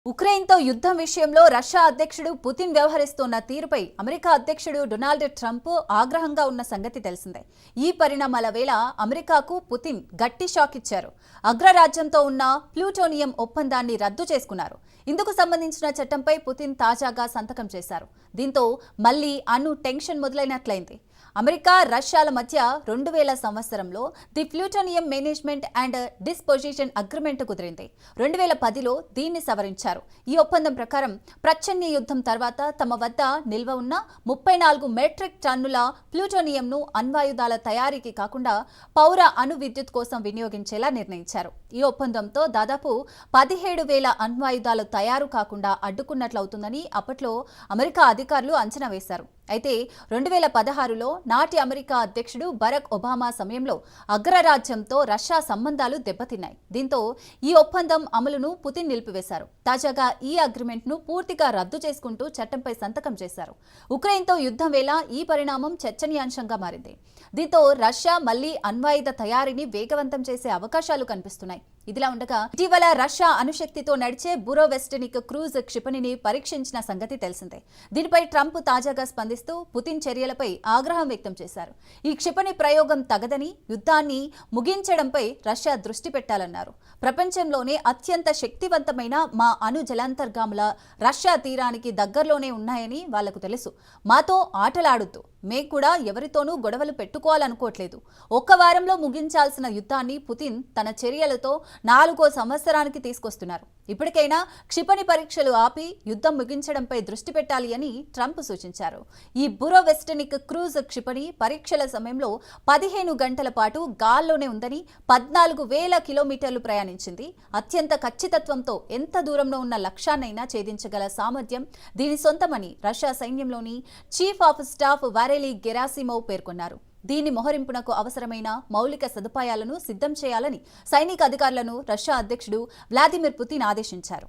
ఉక్రెయిన్తో యుద్ధం విషయంలో రష్యా అధ్యక్షుడు పుతిన్ వ్యవహరిస్తున్న తీరుపై అమెరికా అధ్యక్షుడు డొనాల్డ్ ట్రంప్ ఆగ్రహంగా ఉన్న సంగతి తెలిసిందే. ఈ పరిణామాల వేళ అమెరికాకు పుతిన్ గట్టి షాక్ ఇచ్చారు. అగ్రరాజ్యంతో ఉన్న ప్లూటోనియం ఒప్పందాన్ని రద్దు చేసుకున్నారు. ఇందుకు సంబంధించిన చట్టంపై పుతిన్ తాజాగా సంతకం చేశారు. దీంతో మళ్లీ అణు టెన్షన్ మొదలైనట్లయింది. అమెరికా రష్యాల మధ్య 2000 సంవత్సరంలో the plutonium management and disposition agreement కుదిరింది. 2010లో దీన్ని సవరించారు. ఈ ఒప్పందం ప్రకారం ప్రచ్ఛన్న యుద్ధం తర్వాత తమ వద్ద నిల్వ ఉన్న 34 మెట్రిక్ టన్నుల ప్లూటోనియంను అణ్వాయుధాల తయారీకి కాకుండా పౌర అణు విద్యుత్ కోసం వినియోగించేలా నిర్ణయించారు. ఈ ఒప్పందంతో దాదాపు 17,000 అణ్వాయుధాలు తయారు కాకుండా అడ్డుకున్నట్లవుతుందని అప్పట్లో అమెరికా అధికారులు అంచనా వేశారు. అయితే 2016లో నాటి అమెరికా అధ్యక్షుడు బరాక్ ఒబామా సమయంలో అగ్రరాజ్యంతో రష్యా సంబంధాలు దెబ్బతిన్నాయి. దీంతో ఈ ఒప్పందం అమలును పుతిన్ నిలిపివేశారు. తాజాగా ఈ అగ్రిమెంట్ను పూర్తిగా రద్దు చేసుకుంటూ చట్టంపై సంతకం చేశారు. ఉక్రెయిన్తో యుద్ధం వేళ ఈ పరిణామం చర్చనీయాంశంగా మారింది. దీంతో రష్యా మళ్లీ అణ్వాయుధ తయారీని వేగవంతం చేసే అవకాశాలు కనిపిస్తున్నాయి. ఇదిలా ఉండగా ఇటీవల రష్యా అణుశక్తితో నడిచే బురోవెస్టనిక్ క్రూజ్ క్షిపణిని పరీక్షించిన సంగతి తెలిసిందే. దీనిపై ట్రంప్ తాజాగా స్పందిస్తూ పుతిన్ చర్యలపై ఆగ్రహం వ్యక్తం చేశారు. ఈ క్షిపణి ప్రయోగం తగదని, యుద్ధాన్ని ముగించడంపై రష్యా దృష్టి పెట్టాలన్నారు. ప్రపంచంలోనే అత్యంత శక్తివంతమైన మా అణు జలాంతర్గాముల రష్యా తీరానికి దగ్గరలోనే ఉన్నాయని వాళ్లకు తెలుసు. మాతో ఆటలాడొద్దు. మేం కూడా ఎవరితోనూ గొడవలు పెట్టుకోవాలనుకోవట్లేదు. ఒక్క వారంలో ముగించాల్సిన యుద్ధాన్ని పుతిన్ తన చర్యలతో 4వ సంవత్సరానికి తీసుకొస్తున్నారు. ఇప్పటికైనా క్షిపణి పరీక్షలు ఆపి యుద్ధం ముగించడంపై దృష్టి పెట్టాలి అని ట్రంప్ సూచించారు. ఈ బురోవెస్టనిక్ క్రూజ్ క్షిపణి పరీక్షల సమయంలో 15 గంటల పాటు గాల్లోనే ఉందని, 14,000 కిలోమీటర్లు ప్రయాణించింది. అత్యంత ఖచ్చితత్వంతో ఎంత దూరంలో ఉన్న లక్ష్యాన్నైనా ఛేదించగల సామర్థ్యం దీని సొంతమని రష్యా సైన్యంలోని చీఫ్ ఆఫ్ స్టాఫ్ వారెలీ గెరాసిమోవ్ పేర్కొన్నారు. దీని మోహరింపునకు అవసరమైన మౌలిక సదుపాయాలను సిద్ధం చేయాలని సైనిక అధికారులను రష్యా అధ్యక్షుడు వ్లాదిమిర్ పుతిన్ ఆదేశించారు.